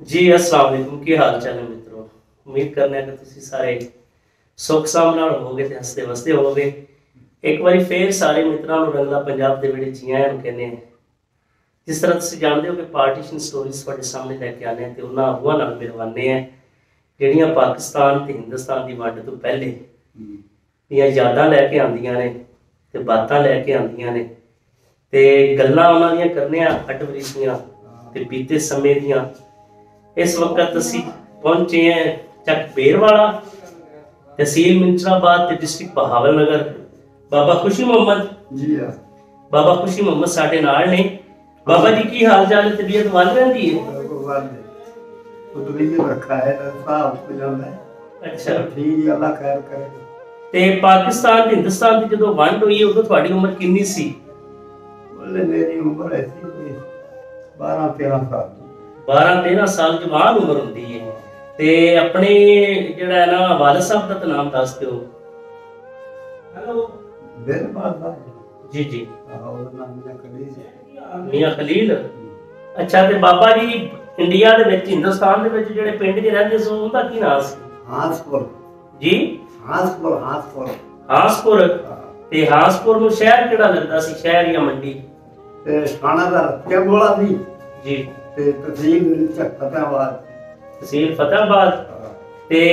जी अस्सलाम वालेकुम की हाल चाल है मित्रों। उम्मीद करने कि तुसी सारे सुख सामना होवोगे ते हसते वसते होवोगे। एक बारी फिर सारे मित्रों को रंगला पंजाब दे विच जी आयां कहने हैं। जिस तरह तुसी जानते हो कि पार्टीशन स्टोरीज तुहाडे सामने लैके आने ते उन्हां अगुआं नाल मिलवाने हैं ਜਿਹੜੀਆਂ पाकिस्तान ते हिंदुस्तान की वंड तो पहले ਦੀਆਂ यादां लैके आंदियां ने ते बातां लैके आंदियां ने ते गल्लां उन्हां ਦੀਆਂ करने आ अटवरीसियां ते बीते समय दियां। इस वक्त असी पहुंचे हैं चक बेरवाला तहसील मिंचराबाद ते डिस्ट्रिक्ट बहावलनगर। बाबा खुशी मोहम्मद जी हाँ। बाबा खुशी मोहम्मद साडे नाल ने। बाबा जी की हाल चाल है, तबीयत वाल रही है? रखा है अच्छा ठीक है, अल्लाह खैर करे। ते पाकिस्तान ते हिंदुस्तान दी जदों वंड हुई उदों तुहाडी उम्र कितनी सी? बोले मेरी उम्र ऐसी कोई 12-13 साल। 12-13 साल जवान उम्र हुंदी है। ते अपने जेड़ा है ना वालिद साहब दा नाम दस दिओ। हेलो बेरवाल साहब जी जी और नाम मियां खलील। मियां खलील अच्छा। ते बाबा जी इंडिया दे विच हिंदुस्तान दे विच जेड़े पिंड च रहिंदे सो उनदा की नाम सी? हांसपुर जी हांसपुर हांसपुर हांसपुर। ते हांसपुर नु शहर केड़ा लगदा सी, शहर या मंडी? ते थाना दा क्या बोला सी जी ते तहसील फतेहाबाद। तहसील फतेहाबाद। ते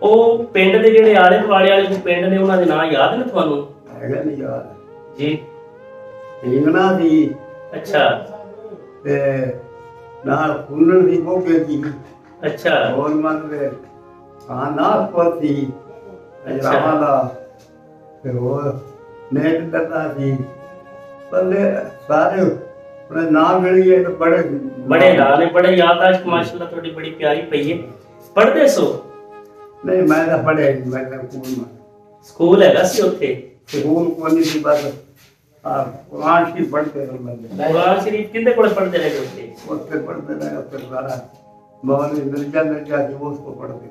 ओ पिंड दे जेड़े आले दुआले वाले जो पिंड ने उन्हां दे नाम याद ने तुहानू? हैगा नहीं याद जी ढींगना दी। अच्छा ते नाल कुल्लण दी बोके दी। अच्छा और मन दे हां नागपुर दी रामाला ते और नेट करता दी। बल्ले सारे अपने नाम मिलिए तो बड़े बड़े नाम ने, बड़े याददाश्त माशाल्लाह थोड़ी बड़ी प्यारी पई है। पढ़दे सो? नहीं मैं तो पढ़े मैं स्कूल हैगा सी उत्थे? स्कूल कोनी सी बस कुरान शरीफ पढ़ते रहे बंदे। कुरान शरीफ किंदे कोल पढ़दे रहे उत्थे? उससे पढ़ते रहे उससे सारा मौलवी मिर्जा थी वो उसको पढ़ते।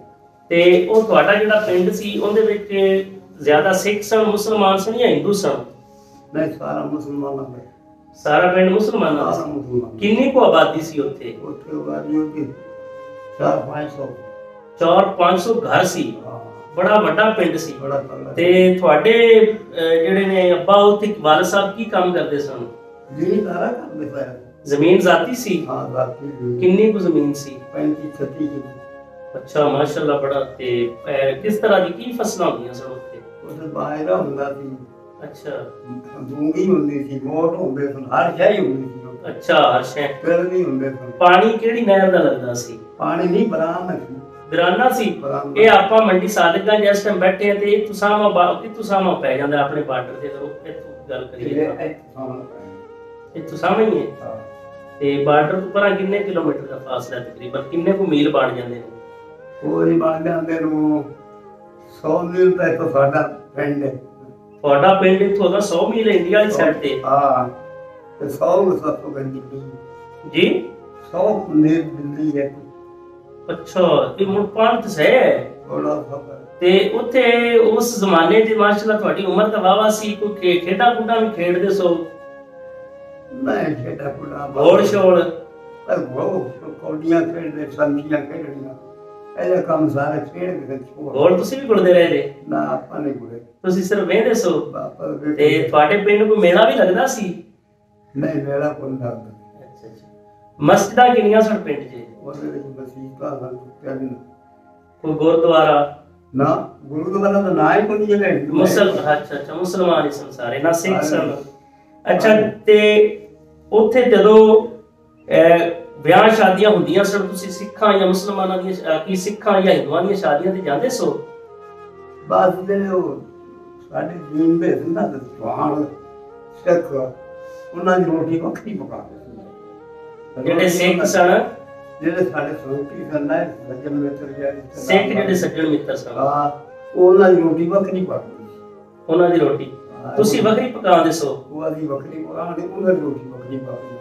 ते ओ ਤੁਹਾਡਾ ਜਿਹੜਾ ਪਿੰਡ ਸੀ ਉਹਦੇ ਵਿੱਚ ਜ਼ਿਆਦਾ ਸਿੱਖ ਸਨ, ਮੁਸਲਮਾਨ ਸਨ ਜਾਂ ਹਿੰਦੂ ਸਨ? नहीं सारा मुसलमाना में ਸਾਰਾ ਪਿੰਡ ਮੁਸਲਮਾਨਾਂ ਦਾ सारा ਸੀ। मुसलमान ਕਿੰਨੀ ਕੁ ਆਬਾਦੀ ਸੀ ਉੱਥੇ? उसके बाद यो की 400-500 400-500 ਘਰ ਸੀ। ਬੜਾ ਵੱਡਾ ਪਿੰਡ ਸੀ। बड़ा तगड़ा ਤੇ ਤੁਹਾਡੇ ਜਿਹੜੇ ਨੇ ਅੱਬਾ ਉੱਥੇ ਵਾਲਿਦ ਸਾਹਿਬ ਕੀ ਕੰਮ ਕਰਦੇ ਸਨ? जी सारा काम देता है। ਜ਼ਮੀਨ ਜ਼ਾਤੀ ਸੀ? हाँ जाती ਕਿੰਨੀ ਕੁ ਜ਼ਮੀਨ ਸੀ? 35-36 की ਅੱਛਾ ਮਾਸ਼ਾਅੱਲਾ ਬੜਾ। ਤੇ ਕਿਸ ਤਰ੍ਹਾਂ ਦੀ ਕੀ ਫਸਲਾਂ ਹੁੰਦੀਆਂ ਸਨ ਉੱਥੇ? उससे बाहर ਹੁੰਦਾ ਸੀ। अच्छा मूंगी ਹੁੰਦੀ ਸੀ, ਮੋਟ ਹੁੰਦੇ ਸਨ, ਹਰ ਸ਼ੈ ਹੀ ਹੁੰਦੀ ਸੀ। अच्छा हर शय। ਫਿਰ ਨਹੀਂ ਹੁੰਦੇ ਸਨ। ਪਾਣੀ ਕਿਹੜੀ ਨਹਿਰ ਦਾ ਲੱਗਦਾ ਸੀ? ਪਾਣੀ ਨਹੀਂ ਬਰਾਮ ਸੀ। ਬਿਰਾਨਾ ਸੀ। ਇਹ ਆਪਾਂ ਮੰਡੀ ਸਾਦਿਕਾਂ ਜਿਸ ਟਾਈਮ ਬੈਠੇ ਆ ਤੇ ਇਹ ਤੁਸਾਮਾ ਪੈ ਜਾਂਦਾ ਆਪਣੇ ਬਾਰਡਰ ਤੇ। ਜਦੋਂ ਇੱਥੋਂ ਗੱਲ ਕਰੀਏ ਇਹ ਤੁਸਾਮਾ ਹੀ ਹੈ। ਤੇ ਬਾਰਡਰ ਤੋਂ ਪਰਾਂ ਕਿੰਨੇ ਕਿਲੋਮੀਟਰ ਦਾ ਫਾਸਲਾ ਤਕਰੀਬਨ, ਕਿੰਨੇ ਕੁ ਮੀਲ ਬਣ ਜਾਂਦੇ ਨੇ? ਉਹ ਹੀ ਬਣ ਜਾਂਦੇ ਨੂੰ 100 ਮੀਲ ਤੱਕ ਤੋਂ ਸਾਡਾ ਪਿੰਡ ਹੈ। ਤੁਹਾਡਾ ਪਿੰਡ ਇੱਥੋਂ ਦਾ 100 ਮੀਲ ਇੰਡੀਆ ਵਾਲੀ ਸਾਈਡ ਤੇ? ਹਾਂ ਤੇ 100 ਗੰਦੀ ਜੀ 100 ਮੀਲ ਦਿੱਲੀ ਹੈ। ਅੱਛਾ ਇਹ ਮੁੜ ਪੰਤ ਹੈ ਥੋੜਾ ਖਬਰ ਤੇ ਉੱਥੇ ਉਸ ਜ਼ਮਾਨੇ ਦੀ ਮਾਸ਼ਾਅੱਲਾ ਤੁਹਾਡੀ ਉਮਰ ਤਾਂ ਵਾਵਾ ਸੀ। ਕੋਈ ਖੇਡਾਂ ਕੁੱਡਾਂ ਵੀ ਖੇਡਦੇ ਸੋ? ਨਹੀਂ ਖੇਡਾ ਕੁੜਾ ਘੋੜ ਛੋੜ ਉਹ ਕੌਡੀਆਂ ਖੇਡਦੇ, ਸੰਗੀਆਂ ਖੇਡਣੀਆਂ, ਇਹ ਕੰਮ ਸਾਰੇ ਖੇਡਦੇ ਛੋੜ। ਘੋੜ ਤੁਸੀਂ ਵੀ ਕੁੱਟਦੇ ਰਹੇ ਜੇ? ਨਾ ਆਪਾਂ ਨਹੀਂ ਕੁੜੇ, ਤੁਸੀਂ ਸਿਰਫ ਵੇਖਦੇ ਸੋ? ਬਾਪਾ ਤੇ ਤੁਹਾਡੇ ਪਿੰਡ ਕੋਈ ਮੇਲਾ ਵੀ ਲੱਗਦਾ ਸੀ? ਨਹੀਂ ਮੇਰਾ ਕੋਈ ਨਾ। ਅੱਛਾ ਅੱਛਾ। ਮਸਜਿਦਾਂ ਕਿੰਨੀਆਂ ਸਨ ਪਿੰਡ 'ਚ? ਉਹਦੇ ਵਿੱਚ ਮਸੀਤਾਂ ਹਨ, ਕੋਈ ਗੁਰਦੁਆਰਾ? ਨਾ ਗੁਰਦੁਆਰਾ ਦਾ ਨਾ ਹੀ ਕੋਈ ਜਗ੍ਹਾ ਅੱਛਾ ਅੱਛਾ ਮੁਸਲਮਾਨ ਹੀ ਸਨ ਸਾਰੇ, ਨਾ ਸਿੱਖ ਸਨ। ਅੱਛਾ ਤੇ ਉੱਥੇ ਜਦੋਂ ਵਿਆਹ ਸ਼ਾਦੀਆਂ ਹੁੰਦੀਆਂ ਸਨ ਤੁਸੀਂ ਸਿੱਖਾਂ ਜਾਂ ਮੁਸਲਮਾਨਾਂ ਦੀਆਂ ਕੀ ਸਿੱਖਾਂ ਜਾਂ ਹਿੰਦੂਆਂ ਦੀਆਂ ਸ਼ਾਦੀਆਂ ਤੇ ਜਾਂਦੇ ਸੋ? ਬਸ ਜਿਹੜੇ ਉਹ ਸਾਡੇ ਦੀਨ ਦੇ ਨਾ ਜਵਾਨ ਸਿੱਖ ਉਹਨਾਂ ਦੀ ਰੋਟੀ ਵੱਖਰੀ ਪਕਾਉਂਦੇ ਸੀ। ਜਿਹੜੇ ਸਿੱਖ ਸਨ, ਜਿਹੜੇ ਸਾਡੇ ਸੋਕੀ ਸਨ, ਸੱਜਣ ਮਿੱਤਰ ਜਿਹੜੇ ਸਿੱਖ ਜਿਹੜੇ ਸੱਜਣ ਮਿੱਤਰ ਸਨ, ਹਾਂ ਉਹਨਾਂ ਦੀ ਰੋਟੀ ਵੱਖਰੀ ਪਕਾਉਂਦੇ ਸੀ। ਉਹਨਾਂ ਦੀ ਰੋਟੀ ਤੁਸੀਂ ਵੱਖਰੀ ਪਕਾਉਂਦੇ ਸੋ? ਉਹਨਾਂ ਦੀ ਵੱਖਰੀ ਪਕਾਉਂਦੇ, ਉਹਨਾਂ ਦੀ ਰੋਟੀ ਵੱਖਰੀ ਪਕਾਉਂਦੇ।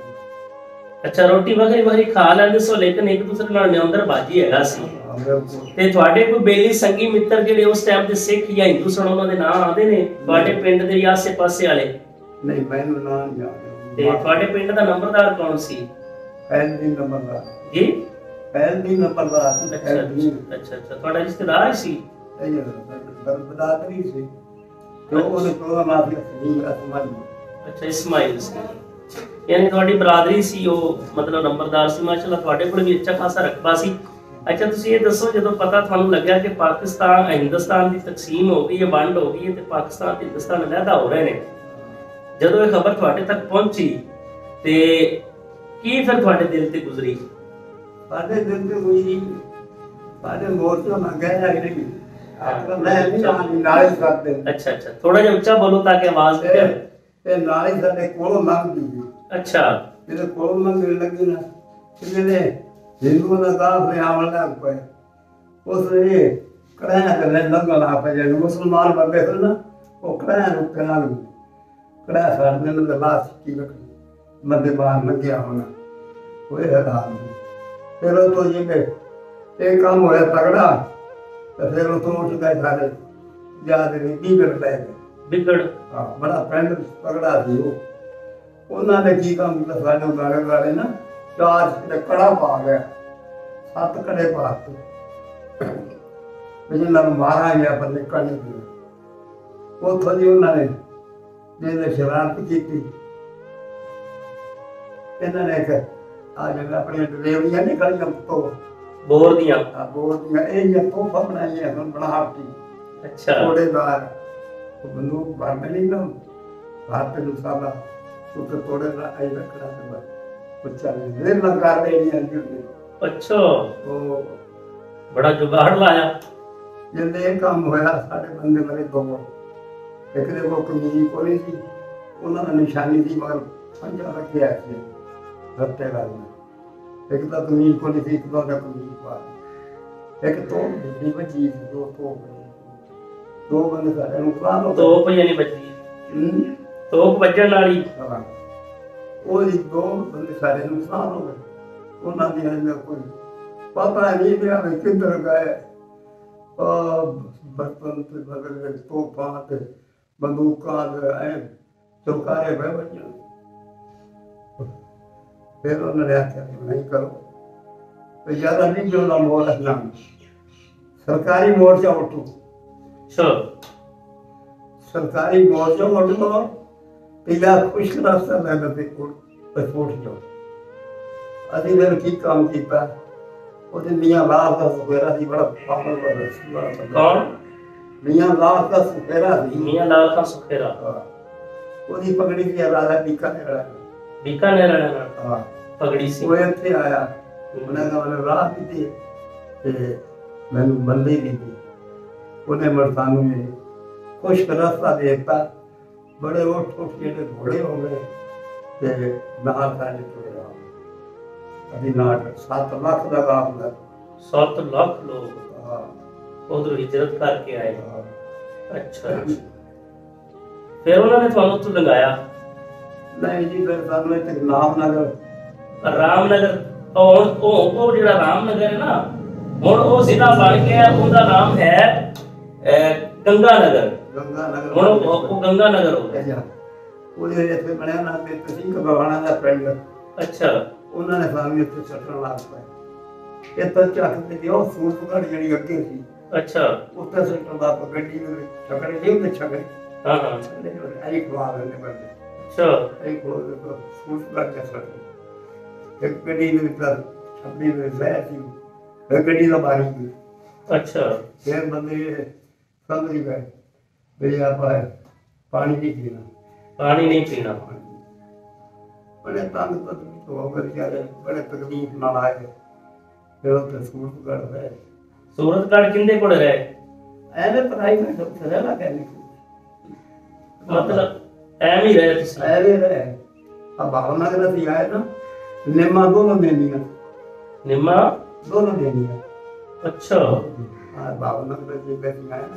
ਅੱਛਾ ਰੋਟੀ ਵੱਖਰੀ ਵੱਖਰੀ ਖਾ ਲੈਂਦੇ ਸੋ, ਲੇਕਿਨ ਇੱਕ ਦੂਸਰੇ ਨਾਲ ਨਿਉਂਦਰ ਬਾਜੀ ਹੈਗਾ ਸੀ। ਤੇ ਤੁਹਾਡੇ ਕੋਈ ਬੇਲੀ ਸੰਗੀ ਮਿੱਤਰ ਜਿਹੜੇ ਉਸ ਟਾਈਮ ਦੇ ਸਿੱਖ ਜਾਂ ਹਿੰਦੂ ਸਨ ਉਹਨਾਂ ਦੇ ਨਾਂ ਆਉਂਦੇ ਨੇ ਤੁਹਾਡੇ ਪਿੰਡ ਦੇ ਜਾਂ ਆਸੇ ਪਾਸੇ ਵਾਲੇ? ਨਹੀਂ ਮੈਨੂੰ ਨਾਂ ਨਹੀਂ ਆਉਂਦੇ। ਤੇ ਤੁਹਾਡੇ ਪਿੰਡ ਦਾ ਨੰਬਰਦਾਰ ਕੌਣ ਸੀ? ਪਹਿਲੇ ਨੰਬਰਦਾਰ ਜੀ ਪਹਿਲੀ ਨੰਬਰਦਾਰ ਸੀ, ਅੱਛਾ ਪਹਿਲੀ। ਅੱਛਾ ਅੱਛਾ, ਤੁਹਾਡਾ ਰਿਸ਼ਤੇਦਾਰ ਹੀ ਸੀ? ਇਹ ਬਰਬਦਾਤਰੀ ਸੀ ਤੇ ਉਹਨੇ ਕੋਲ ਮਾਫੀ ਸੀ ਅਸਮਾਨੀ। ਅੱਛਾ, ਇਸਮਾਈਲ ਸੀ, ਯਾਨੀ ਤੁਹਾਡੀ ਬਰਾਦਰੀ ਸੀ ਉਹ, ਮਤਲਬ ਨੰਬਰਦਾਰ ਸੀ। ਮਾਸ਼ਾਅੱਲਾ, ਤੁਹਾਡੇ ਕੋਲ ਵੀ ਅੱਛਾ ਖਾਸਾ ਰਕਬਾ ਸੀ। ਅੱਛਾ, ਤੁਸੀਂ ਇਹ ਦੱਸੋ, ਜਦੋਂ ਪਤਾ ਤੁਹਾਨੂੰ ਲੱਗਿਆ ਕਿ ਪਾਕਿਸਤਾਨ ਹਿੰਦੁਸਤਾਨ ਦੀ ਤਕਸੀਮ ਹੋ ਗਈ ਹੈ, ਵੰਡ ਹੋ ਗਈ ਹੈ ਤੇ ਪਾਕਿਸਤਾਨ ਤੇ ਹਿੰਦੁਸਤਾਨ ਅਲੱਗਾ ਹੋ ਰਹੇ ਨੇ, ਜਦੋਂ ਇਹ ਖਬਰ ਤੁਹਾਡੇ ਤੱਕ ਪਹੁੰਚੀ ਤੇ ਕੀ ਫਿਰ ਤੁਹਾਡੇ ਦਿਲ ਤੇ ਗੁਜ਼ਰੀ? ਸਾਡੇ ਦਿਲ ਤੇ ਹੋਈ, ਸਾਡੇ ਮੋਰਚਾ ਮੰਗਿਆ ਨਹੀਂ ਆਖਰ ਮੈਂ ਨਹੀਂ ਆਣੀ ਨਾਲ ਹੀ ਕਰਦੇ। ਅੱਛਾ ਅੱਛਾ, ਥੋੜਾ ਜਿਹਾ ਉੱਚਾ ਬੋਲੋ ਤਾਂ ਕਿ ਆਵਾਜ਼ ਨਿਕਲੇ। ਤੇ ਨਾਲ ਹੀ ਸਾਡੇ ਕੋਲੋਂ ਲੰਘਦੀ ਸੀ। ਅੱਛਾ, ਜਦੋਂ ਕੋਲੋਂ ਲੰਘਣ ਲੱਗੀ ਨਾ ਕਿਤੇ ਹਿੰਦੂਆਂ ਦਾ ਕਾਫਲੇ ਆਉਣ ਲੱਗ ਪਏ, ਉਸ ਵੇਲੇ ਕੜਾਇਆ ਕਰਦੇ ਲੰਘਣ ਲੱਗ ਪਏ। ਜਿਹੜੇ ਮੁਸਲਮਾਨ ਬੰਦੇ ਸਨ ਨਾ, ਉਹ ਕੜਾਇਆ ਨੂੰ ਕਹਿਣ ਕੜਾਇਆ ਸਾਡੇ ਨਾਲ ਦਾ ਲਾਸ਼ ਕੀ ਰੱਖੀ ਬੰਦੇ ਬਾਹਰ ਲੰਘਿਆ ਹੋਣਾ ਹੋਏ ਹੈਰਾਨ। ਫਿਰ ਉਹ ਤੋਂ ਜਿਵੇਂ ਇਹ ਕੰਮ ਹੋਇਆ ਤਗੜਾ ਤੇ ਫਿਰ ਉਹ ਤੋਂ ਉੱਠ ਗਏ ਸਾਰੇ ਯਾਦ ਨਹੀਂ ਵਿਗੜ ਪੈ ਗਏ। ਵਿਗੜ? ਹਾਂ, ਬੜਾ ਪਿੰਡ ਤਗੜਾ ਸੀ ਉਹ। ਉਹਨਾਂ ਨੇ ਕੀ ਕੰਮ ਕੀਤਾ, ਸਾਡੇ ਗਾਲੇ ਗਾਲੇ ਨਾ ਚਾਰ ਤੇ ਕੜਾ ਪਾ ਗਿਆ, 7 ਕੜੇ ਪਾ ਦਿੱਤੇ ਵੀ ਇਹਨਾਂ ਨੂੰ ਮਾਰਾ ਗਿਆ ਪਰ ਨਿਕਲ ਨਹੀਂ ਗਿਆ। ਉੱਥੋਂ ਦੀ ਉਹਨਾਂ ਨੇ ਜਿਹਨੇ ਸ਼ਰਾਰਤ ਕੀਤੀ, ਇਹਨਾਂ ਨੇ ਆ ਜਿਹੜਾ ਆਪਣੀਆਂ ਡਰੇਵੀਆਂ ਨਿਕਲੀਆਂ ਤੋਂ ਬੋਰ ਦੀਆਂ, ਬੋਰ ਦੀਆਂ ਇਹ ਤੋਹਫਾ ਬਣਾਈਆਂ ਹੁਣ ਬਣਾਵਟੀ। ਅੱਛਾ, ਤੋੜੇਦਾਰ ਉਹ ਬੰਦੂਕ ਭਰਦੇ ਨਹੀਂ ਨਾ, ਭਾਰਤ ਨੂੰ ਸਾਲਾ ਉੱਤੇ ਤੋੜੇ ਦਾ ਆਈ ਰੱਖਣਾ ਤੇ ਬਸ ਉੱਚਾ ਨਹੀਂ ਲੰਗਾਰੇ ਨਹੀਂ ਆਉਂਦੇ। ਅੱਛਾ, ਉਹ ਬੜਾ ਜੁਗਾੜ ਲਾਇਆ। ਜਿੰਨੇ ਇਹ ਕੰਮ ਹੋਇਆ ਸਾਡੇ ਬੰਦੇ ਮੇਰੇ ਦੋ, ਇੱਕ ਦੇ ਕੋਲ ਕਮੀਜ਼ ਕੋਲੀ ਸੀ, ਉਹਨਾਂ ਦਾ ਨਿਸ਼ਾਨੀ ਸੀ ਮਗਰ ਪੰਜਾ ਰੱਖਿਆ ਸੀ ਰੱਤੇ ਨਾਲ। ਇੱਕ ਤਾਂ ਕਮੀਜ਼ ਕੋਲੀ ਸੀ, ਇੱਕ ਦਾ ਕਮੀਜ਼ ਪਾ, ਇੱਕ ਤੋਂ ਦਿੱਲੀ ਵੱਜੀ, ਦੋ ਬੰਦੇ ਸਾਡੇ ਨੂੰ ਕਾਹ ਲੋ ਤੋਪ ਯਾਨੀ ਵੱਜੀ, ਤੋਪ ਵੱਜਣ ਵਾਲੀ। ਉਹਦੀ ਦੋ ਬੰਦੇ ਸਾਡੇ ਨੁਕਸਾਨ ਹੋ ਗਏ। ਉਹਨਾਂ ਦੀ ਹਜੇ ਕੋਈ ਪਤਾ ਨਹੀਂ ਪਿਆ ਵੀ ਕਿੱਧਰ ਗਏ। ਬਰਤਨ ਤੇ ਬਦਲ ਤੋਪਾਂ ਤੇ ਬੰਦੂਕਾਂ ਦੇ ਐ ਚੌਕਾਰੇ ਪੈ ਬੱਚਿਆਂ। ਫਿਰ ਉਹਨਾਂ ਨੇ ਆਖਿਆ ਨਹੀਂ ਕਰੋ ਤੇ ਜ਼ਿਆਦਾ ਨਹੀਂ ਜਿਉਂਦਾ ਮੋਲ ਨਾ ਸਰਕਾਰੀ ਮੋਰਚਾ ਉੱਠੋ। ਸਰਕਾਰੀ ਮੋਰਚਾ ਉੱਠ ਤੋਂ ਪਹਿਲਾਂ ਖੁਸ਼ ਰਸਤਾ ਲੈਣ ਦੇ ਕੋਲ ਉੱਠ ਜਾਓ। ਅਸੀਂ ਫਿਰ ਕੀ ਕੰਮ ਕੀਤਾ, ਉਹਦੇ ਮੀਆਂ ਲਾਲ ਦਾ ਸੁਫੇਰਾ ਸੀ, ਬੜਾ ਪਾਵਰ ਵਾਲਾ ਸੀ। ਕੌਣ? ਮੀਆਂ ਲਾਲ ਦਾ ਸੁਫੇਰਾ ਸੀ। ਮੀਆਂ ਲਾਲ ਦਾ ਸੁਫੇਰਾ? ਉਹਦੀ ਪਗੜੀ ਸੀ ਰਾਜਾ ਬੀਕਾਨੇਰ ਵਾਲਾ। ਬੀਕਾਨੇਰ ਵਾਲਾ? ਹਾਂ, ਪਗੜੀ ਸੀ। ਉਹ ਇੱਥੇ ਆਇਆ, ਉਹਨੇ ਕਹਾ ਮੈਨੂੰ ਰਾਹ ਦਿੱਤੀ ਤੇ ਮੈਨੂੰ ਬੰਦੇ ਦਿੱਤੀ। ਉਹਨੇ ਮਰਦਾਂ ਨੂੰ ਖੁਸ਼ ਰਸਤਾ ਦੇ ਦਿੱਤਾ। ਬੜੇ ਉੱਠ ਉੱਠ ਜਿਹੜੇ ਘੋੜੇ ਹੋ ਗਏ ਤੇ ਨਾਲ ਸਾਡੇ ਤੁਰੇ ਆ। ਅਸੀਂ ਨਾਟ 7 ਲੱਖ ਦਾ ਕੰਮ ਦਾ 7 ਲੱਖ ਲੋਕ ਉਧਰ ਹਿਜਰਤ ਕਰਕੇ ਆਏ। ਅੱਛਾ, ਫਿਰ ਉਹਨਾਂ ਨੇ ਤੁਹਾਨੂੰ ਉੱਥੋਂ ਲੰਘਾਇਆ? ਨਹੀਂ ਜੀ, ਫਿਰ ਸਾਨੂੰ ਇੱਥੇ ਰਾਮਨਗਰ ਉਹ ਜਿਹੜਾ ਰਾਮਨਗਰ ਹੈ ਨਾ, ਹੁਣ ਉਹ ਜ਼ਿਲ੍ਹਾ ਬਣ ਗਿਆ, ਉਹਦਾ ਨਾਮ ਹੈ ਗੰਗਾ ਨਗਰ। ਹੁਣ ਉਹ ਗੰਗਾ ਨਗਰ ਹੋ ਗਿਆ। ਉਹਦੇ ਇੱਥੇ ਬਣਿਆ ਨਾ ਤੇ ਤੁਸੀਂ ਕਬਾਣਾ ਦਾ ਪਿੰਡ। ਅੱਛਾ, ਉਹਨਾਂ ਨੇ ਸਾਨੂੰ ਇੱਥੇ ਛੱਡਣ ਲੱਗ ਪਏ। ਇਹ ਤਾਂ ਚੱਕ ਤੇ ਦਿਓ ਸੂਰਤਗੜ ਜਿਹੜੀ ਅੱਗੇ ਸੀ। ਅੱਛਾ, ਉੱਥੇ ਸੈਂਟਰ ਦਾ ਗੱਡੀ ਦੇ ਛਕੜੇ ਨਹੀਂ ਹੁੰਦੇ, ਛਕੜੇ। ਹਾਂ ਹਾਂ, ਆਈ ਖਵਾ ਲੈਂਦੇ ਬੰਦੇ। ਅੱਛਾ, ਆਈ ਖਵਾ ਦੇ ਸੂਰਤਗੜ ਦੇ ਛਕੜੇ ਇੱਕ ਗੱਡੀ ਦੇ ਵਿੱਚ ਛੱਡੀ ਦੇ ਬਹਿ ਸੀ, ਗੱਡੀ ਦਾ ਬਾਰੀ ਸੀ। ਅੱਛਾ, ਫਿਰ ਬੰਦੇ ਸਮਝ ਗਏ ਵੀ ਆਪਾਂ ਪਾਣੀ ਨਹੀਂ ਪੀਣਾ। ਪਾਣੀ ਨਹੀਂ ਪੀਣਾ? ਬੜੇ ਤੰਗ ਹੋ ਗਏ, ਬੜੇ ਤਕਲੀਫ ਨਾਲ ਆਏ। ਫਿਰ ਉੱਥੇ ਸੂਰਤਗੜ ਰਹੇ। ਸੂਰਤਗੜ ਕਿੰਦੇ ਕੋਲ ਰਹੇ? ਐਵੇਂ ਪ੍ਰਾਈਵੇਟ ਉੱਥੇ ਰਹਿਣਾ ਕਹਿੰਦੇ, ਮਤਲਬ ਐਵੇਂ ਹੀ ਰਹੇ ਤੁਸੀਂ? ਐਵੇਂ ਰਹੇ। ਆ ਭਾਵਨਗਰ ਅਸੀਂ ਆਏ ਨਾ, ਨਿੰਮਾਂ ਦੋਨੋਂ ਦੇਣੀਆਂ। ਨਿੰਮਾਂ ਦੋਨੋਂ ਦੇਣੀਆਂ? ਅੱਛਾ, ਆ ਭਾਵਨਗਰ ਜੀ ਬੈਠ ਆਏ ਨਾ,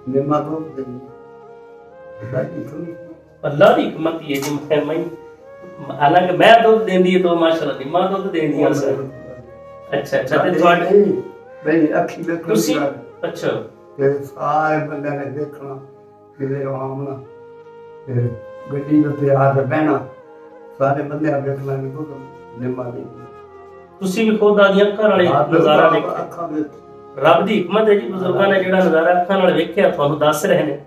ਨਿੰਮਾਂ ਦੋਨੋਂ ਦੇਣੀਆਂ। ਅੱਲਾ ਦੀ ਹਕਮਤ ਹੀ ਹੈ ਜੀ। ਮੈਂ ਹਾਲਾਂਕਿ ਮੈਂ ਦੁੱਧ ਦੇਂਦੀ ਹੈ ਤਾਂ ਮਾਸ਼ਾਅੱਲਾ ਨਿੰਮਾਂ ਦੁੱਧ ਦੇਂਦੀਆਂ ਸਨ। ਅੱਛਾ ਅੱਛਾ, ਤੇ ਤੁਹਾਡੇ ਬਈ ਅੱਖੀ ਦੇਖੋ ਤੁਸੀਂ? ਅੱਛਾ, ਤੇ ਸਾਰੇ ਬੰਦਿਆਂ ਨੇ ਦੇਖਣਾ ਕਿਤੇ ਆਉਣਾ, ਫਿਰ ਗੱਡੀ ਉੱਤੇ ਆ ਕੇ ਬਹਿਣਾ, ਸਾਰੇ ਬੰਦੇ ਆ ਵੇਖਣਾ ਵੀ ਦੁੱਧ ਨਿੰਮਾਂ ਦੀ। ਤੁਸੀਂ ਵੀ ਖੁਦ ਆਦੀਆਂ ਅੱਖਾਂ ਨਾਲ ਨਜ਼ਾਰਾ ਵੇਖਿਆ। ਅੱਖਾਂ ਵਿੱਚ ਰੱਬ ਦੀ ਹਕਮਤ ਹੈ ਜੀ, ਬਜ਼ੁਰਗਾਂ ਨੇ ਜਿਹੜਾ ਨਜ਼ਾਰਾ ਅੱਖਾਂ ਨਾਲ ਵੇਖਿਆ ਤੁਹਾਨੂੰ ਦੱਸ ਰਹੇ ਨੇ,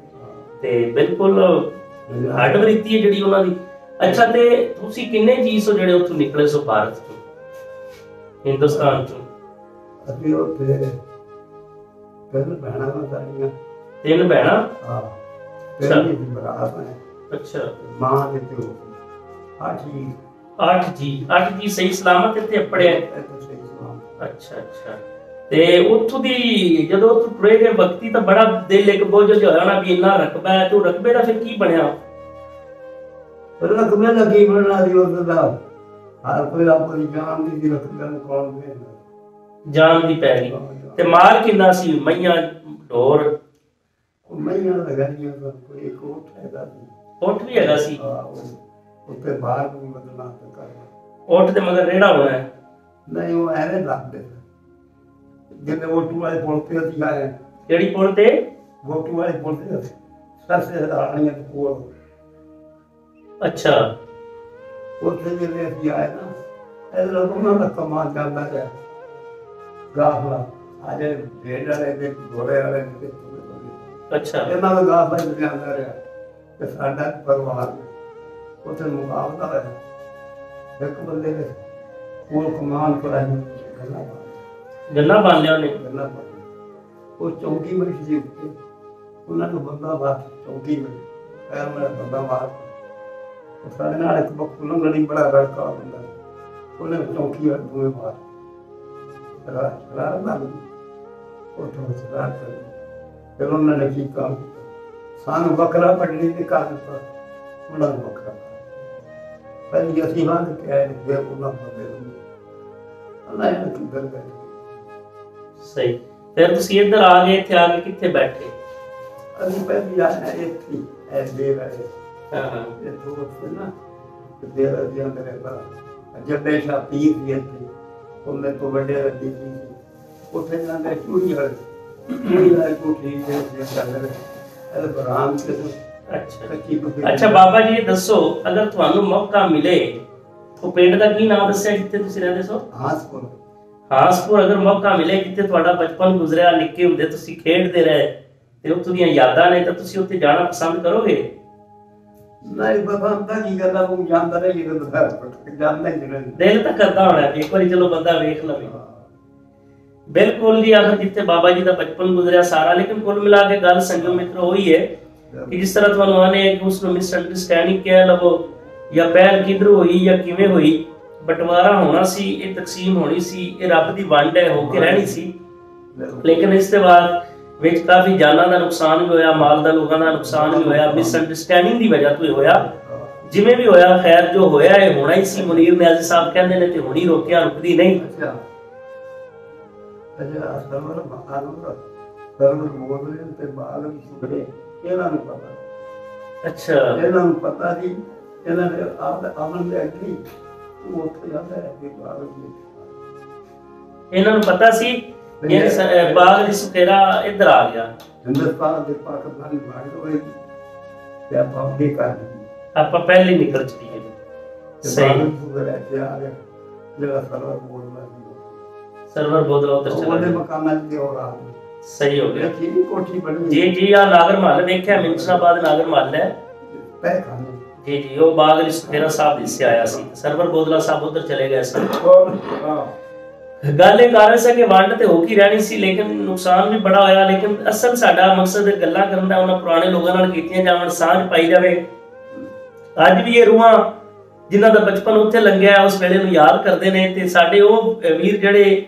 ਤੇ ਬਿਲਕੁਲ ਹੱਡ ਵਰੀਤੀ ਹੈ ਜਿਹੜੀ ਉਹਨਾਂ ਦੀ। ਅੱਛਾ, ਤੇ ਤੁਸੀਂ ਕਿੰਨੇ ਜੀ ਸੋ ਜਿਹੜੇ ਉੱਥੋਂ ਨਿਕਲੇ ਸੋ ਭਾਰਤ ਤੋਂ, ਹਿੰਦੁਸਤਾਨ ਤੋਂ? ਅਸੀਂ ਉੱਥੇ ਤਿੰਨ ਭੈਣਾਂ ਵਾ ਸਾਡੀਆਂ। ਤਿੰਨ ਭੈਣਾਂ? ਹਾਂ, ਤਿੰਨ ਹੀ ਬਰਾਤ ਹੈ। ਅੱਛਾ, ਮਾਂ ਦੇ ਪਿਓ ਅੱਠ ਜੀ। ਅੱਠ ਜੀ ਸਹੀ ਸਲਾਮਤ ਇੱਥੇ ਪੜਿਆ? ਸਹੀ ਸਲਾਮਤ। ਅੱਛਾ ਅੱਛਾ, ਤੇ ਉੱਥੋਂ ਦੀ ਜਦੋਂ ਉੱਥੋਂ ਟੁਰੇ ਗਏ ਵਕਤੀ ਤਾਂ ਬੜਾ ਦਿਲ ਇੱਕ ਬੋਝ ਜਿਹਾ ਹੋਇਆ ਨਾ ਵੀ ਇੰਨਾ ਰਕਬਾ ਹੈ, ਤੇ ਰਕਬੇ ਦਾ ਫਿਰ ਕੀ ਬਣਿਆ? ਰਕਬੇ ਦਾ ਕੀ ਬਣਨਾ ਸੀ ਉਸ ਦਾ? ਹਰ ਕੋਈ ਆਪਣੀ ਜਾਨ ਦੀ ਰਕਬੇ ਨੂੰ ਕੌਣ ਦੇਣਾ? ਜਾਨ ਦੀ ਪੈ ਗਈ। ਤੇ ਮਾਲ ਕਿੰਨਾ ਸੀ? ਮਈਆਂ, ਢੋਰ? ਮਈਆਂ ਦਾ ਗਾਨੀਆਂ ਦਾ ਕੋਈ ਇੱਕ ਊਠ ਹੈਗਾ ਸੀ। ਊਠ ਵੀ ਹੈਗਾ ਸੀ? ਉੱਤੇ ਬਾਹਰ ਨੂੰ ਬਦਲਾ ਕਰ। ਊਠ ਦੇ ਮਗਰ ਰੇੜਾ ਹੋਣਾ ਹੈ? ਨਹੀਂ, ਉਹ ਐਵੇਂ ਲੱਗਦੇ ਜਿੰਨੇ ਵੋਟੂ ਵਾਲੇ ਪੁਲ ਤੇ ਅਸੀਂ ਆਏ। ਕਿਹੜੀ ਪੁਲ ਤੇ? ਵੋਟੂ ਵਾਲੇ ਪੁਲ ਤੇ ਸਰਸੇ ਰਾਣੀਆਂ ਦੇ ਕੋਲ। ਅੱਛਾ, ਉੱਥੇ ਜਿਹੜੇ ਅਸੀਂ ਆਏ ਨਾ, ਇਹ ਲੋਕ ਉਹਨਾਂ ਦਾ ਕਮਾਲ ਚੱਲਦਾ ਰਿਹਾ। ਗਾਫਲਾ ਆਜੇ ਢੇਡ ਵਾਲੇ ਦੇ ਘੋੜੇ ਵਾਲੇ ਦੇ। ਅੱਛਾ, ਇਹਨਾਂ ਦਾ ਗਾਫਲਾ ਚੱਲਦਾ ਰਿਹਾ ਤੇ ਸਾਡਾ ਪਰਿਵਾਰ ਉੱਥੇ ਮੁਕਾਬਲਾ ਹੋਇਆ। ਇੱਕ ਬੰਦੇ ਨੇ ਕੋਲ ਕਮਾਨ ਕਰਾਈ, ਗੱਲਾਂ ਬਣ ਲਿਆ ਉਹਨੇ। ਗੱਲਾਂ ਬਣ ਉਹ ਚੌਂਕੀ ਵਿੱਚ ਸੀ ਉੱਤੇ, ਉਹਨਾਂ ਨੂੰ ਬੰਦਾ ਬਾਹਰ ਚੌਂਕੀ ਵਿੱਚ ਪੈਰ ਮੇਰਾ ਬੰਦਾ ਬਾਹਰ। ਉਹ ਸਾਡੇ ਨਾਲ ਇੱਕ ਬਖੂ ਲੰਗੜੀ ਬੜਾ ਲੜਕਾ ਹੁੰਦਾ, ਉਹਨੇ ਚੌਂਕੀ ਵਾਲੇ ਦੋਵੇਂ ਬਾਹਰ ਰਾਤ ਨਾਲ ਉੱਥੋਂ ਸਰਾਰ ਕਰ। ਫਿਰ ਉਹਨਾਂ ਨੇ ਕੀ ਕੰਮ ਸਾਨੂੰ ਬੱਕਰਾ ਪੱਟਣੀ ਤੇ ਕਰ ਦਿੱਤਾ, ਉਹਨਾਂ ਨੂੰ ਬੱਕਰਾ ਪਹਿਲੀ ਅਸੀਂ ਮੰਗ ਕੇ ਆਏ ਤੇ ਉਹਨਾਂ ਬੰਦੇ ਨੂੰ ਅੱਲਾ ਇਹਨਾਂ ਨੂੰ ਗੱਲ ਕਰੇ। ਸਹੀ। ਫਿਰ ਤੁਸੀਂ ਇੱਧਰ ਆ ਗਏ, ਇੱਥੇ ਆ ਕੇ ਕਿੱਥੇ ਬੈਠੇ? ਅਸੀਂ ਪਹਿਲੀ ਆਏ ਇੱਥੇ ਐਸ ਦੇ ਰਹੇ। ਹਾਂ, ਇਹ ਤੋਂ ਨਾ ਦੇਰ ਦੇ ਅੰਦਰ ਰਹਿੰਦਾ ਜੱਡੇ ਸ਼ਾਹ ਪੀਰ ਸੀ ਇੱਥੇ, ਉਹਨੇ ਤੋਂ ਵੱਡੇ ਰੱਦੀ ਸੀ ਉੱਥੇ ਜਾਂਦੇ ਚੂੜੀ ਵਾਲੇ ਕੋਠੀ ਦੇ ਅੰਦਰ ਇਹ ਬਰਾਮ ਤੇ। ਅੱਛਾ ਬਾਬਾ ਜੀ, ਇਹ ਦੱਸੋ ਅਗਰ ਤੁਹਾਨੂੰ ਮੌਕਾ ਮਿਲੇ, ਉਹ ਪਿੰਡ ਦਾ ਕੀ ਨਾਮ ਦੱਸਿਆ ਜਿੱਥੇ ਤੁਸੀਂ ਰਹਿੰਦੇ ਸੋ? ਹਾਸਪੁਰ। ਅਗਰ ਮੌਕਾ ਮਿਲੇ ਜਿੱਥੇ ਤੁਹਾਡਾ ਬਚਪਨ ਗੁਜ਼ਰਿਆ, ਨਿੱਕੇ ਹੁੰਦੇ ਤੁਸੀਂ ਖੇਡਦੇ ਰਹੇ ਤੇ ਉੱਥੋਂ ਦੀਆਂ ਯਾਦਾਂ ਨੇ, ਤਾਂ ਤੁਸੀਂ ਉੱਥੇ ਜਾਣਾ ਪਸੰਦ ਕਰੋਗੇ? ਨਹੀਂ ਬਾਬਾ, ਤਾਂ ਕੀ ਕਰਦਾ, ਉਹ ਜਾਂਦਾ ਰਹੇ ਜਾਂਦਾ ਹੀ ਦਿਲ ਤਾਂ ਕਰਦਾ ਹੋਣਾ ਇੱਕ ਵਾਰੀ ਚਲੋ ਬੰਦਾ ਵੇਖ ਲਵੇ। ਬਿਲਕੁਲ ਜੀ, ਆਖਰ ਜਿੱਥੇ ਬਾਬਾ ਜੀ ਦਾ ਬਚਪਨ ਗੁਜ਼ਰਿਆ ਸਾਰਾ। ਲੇਕਿਨ ਕੁੱਲ ਮਿਲਾ ਕੇ ਗੱਲ ਸੰਜੋ ਮਿੱਤਰੋ ਉਹੀ ਹੈ ਕਿ ਜਿਸ ਤਰ੍ਹਾਂ ਤੁਹਾਨੂੰ ਆਨੇ ਕਿ ਉਸ ਨੂੰ ਮਿਸਅੰਡਰਸਟੈਂਡਿੰਗ ਕਹਿ ਲਵੋ ਜਾਂ ਪਹਿਲ ਕਿਧਰ ਹੋਈ ਜਾਂ ਕਿਵੇਂ ਹੋਈ, ਬਟਵਾਰਾ ਹੋਣਾ ਸੀ, ਇਹ ਤਕਸੀਮ ਹੋਣੀ ਸੀ, ਇਹ ਰੱਬ ਦੀ ਵੰਡ ਹੈ, ਹੋ ਕੇ ਰਹਿਣੀ ਸੀ। ਲੇਕਿਨ ਇਸ ਤੋਂ ਬਾਅਦ ਵਿੱਚ ਕਾਫੀ ਜਾਨਾਂ ਦਾ ਨੁਕਸਾਨ ਵੀ ਹੋਇਆ, ਮਾਲ ਦਾ ਲੋਕਾਂ ਦਾ ਨੁਕਸਾਨ ਵੀ ਹੋਇਆ, ਮਿਸਅੰਡਰਸਟੈਂਡਿੰਗ ਦੀ ਵਜ੍ਹਾ ਤੋਂ ਹੋਇਆ। ਜਿਵੇਂ ਵੀ ਹੋਇਆ, ਖੈਰ ਜੋ ਹੋਇਆ ਇਹ ਹੋਣਾ ਹੀ ਸੀ। ਮੁਨੀਰ ਨਿਆਜ਼ੀ ਸਾਹਿਬ ਕਹਿੰਦੇ ਨੇ ਤੇ ਹੁਣੀ ਰੋਕਿਆ, ਰੁਕਦੀ ਨਹੀਂ। ਇਹਨਾਂ ਨੂੰ ਪਤਾ। ਅੱਛਾ, ਇਹਨਾਂ ਨੂੰ ਪਤਾ ਸੀ, ਇਹਨਾਂ ਨੇ ਅਮਨ ਦੇ ਅੱਗੇ ਉਹ ਉੱਥੇ ਜਾਂਦਾ ਹੈ ਕਿ ਬਾਗ ਦੀ। ਇਹਨਾਂ ਨੂੰ ਪਤਾ ਸੀ ਇਹ ਬਾਗ ਦੀ ਸੁਖੇਰਾ ਇੱਧਰ ਆ ਗਿਆ, ਹਿੰਦੁਸਤਾਨ ਦੇ ਪਾਕਿਸਤਾਨ ਦੀ ਬਾਗ ਹੋਏਗੀ ਤੇ ਆਪਾਂ ਕੀ ਕਰਨੀ, ਆਪਾਂ ਪਹਿਲੇ ਨਿਕਲ ਚੁੱਕੇ। ਸਹੀ। ਜਿਹੜਾ ਸਰਵਰ ਬੋਦਲਾ ਉੱਧਰ ਚਲਾ ਗਿਆ, ਮਕਾਨਾਂ ਦੇ ਹੋਰ ਆ ਗਏ। ਸਹੀ ਹੋ ਗਿਆ। ਕੀ ਕੋਠੀ ਬਣੀ ਜੀ ਜੀ, ਆ ਨਾਗਰ ਮਹੱਲ ਵੇਖਿਆ, ਮਿੰਚਨਾਬਾਦ ਨਾਗਰ ਮਹੱਲ ਹੈ ਜੀ ਜੀ। ਉਹ ਬਾਗ ਦੀ ਸੁਖੇਰਾ ਸਾਹਿਬ ਜਿਸ ਆਇਆ ਸੀ, ਸਰਵਰ ਬੋਦਲਾ ਸਾਹਿਬ ਉੱਧਰ ਚਲੇ ਗਏ ਸਨ। ਗੱਲ ਇਹ ਕਰ ਸੀ ਕਿ ਵੰਡ ਤੇ ਹੋ ਕੀ ਰਹਿਣੀ ਸੀ, ਲੇਕਿਨ ਨੁਕਸਾਨ ਵੀ ਬੜਾ ਹੋਇਆ। ਲੇਕਿਨ ਅਸਲ ਸਾਡਾ ਮਕਸਦ ਗੱਲਾਂ ਕਰਨ ਦਾ, ਉਹਨਾਂ ਪੁਰਾਣੇ ਲੋਕਾਂ ਨਾਲ ਕੀਤੀਆਂ ਜਾਵਣ, ਸਾਂਝ ਪਾਈ ਜਾਵੇ। ਅੱਜ ਵੀ ਇਹ ਰੂਹਾਂ ਜਿਨ੍ਹਾਂ ਦਾ ਬਚਪਨ ਉੱਥੇ ਲੰਘਿਆ ਉਸ ਵੇਲੇ ਨੂੰ ਯਾਦ ਕਰਦੇ ਨੇ, ਤੇ ਸਾਡੇ ਉਹ ਵੀਰ ਜਿਹੜੇ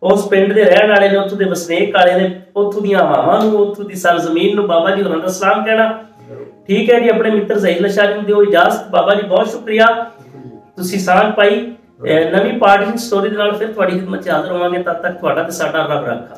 ਉਸ ਪਿੰਡ ਦੇ ਰਹਿਣ ਵਾਲੇ ਨੇ, ਉੱਥੋਂ ਦੇ ਵਸਨੀਕ ਵਾਲੇ ਨੇ, ਉੱਥੋਂ ਦੀਆਂ ਹਵਾਵਾਂ ਨੂੰ, ਉੱਥੋਂ ਦੀ ਸਰਜ਼ਮੀਨ ਨੂੰ ਬਾਬਾ ਜੀ ਹੋਰਾਂ ਦਾ ਸਲਾਮ ਕਹਿਣਾ। ਠੀਕ ਹੈ ਜੀ, ਆਪਣੇ ਮਿੱਤਰ ਜ਼ਹੀਰ ਨਸ਼ਾਰੀ ਨੂੰ ਦਿਓ ਇਜਾਜ਼ਤ। ਬਾਬਾ ਜੀ ਬਹੁਤ ਸ਼ੁਕਰੀਆ, ਤੁਸੀਂ ਸਾਂਝ ਪਾਈ। ਨਵੀਂ ਪਾਰਟੀ ਸਟੋਰੀ ਦੇ ਨਾਲ ਫਿਰ ਤੁਹਾਡੀ ਖਿਦਮਤ 'ਚ ਹਾਜ਼ਰ ਹੋਵਾਂਗੇ। ਤਦ ਤੱਕ ਤੁਹਾਡਾ ਤੇ ਸਾਡਾ ਰੱਬ ਰਾਖਾ।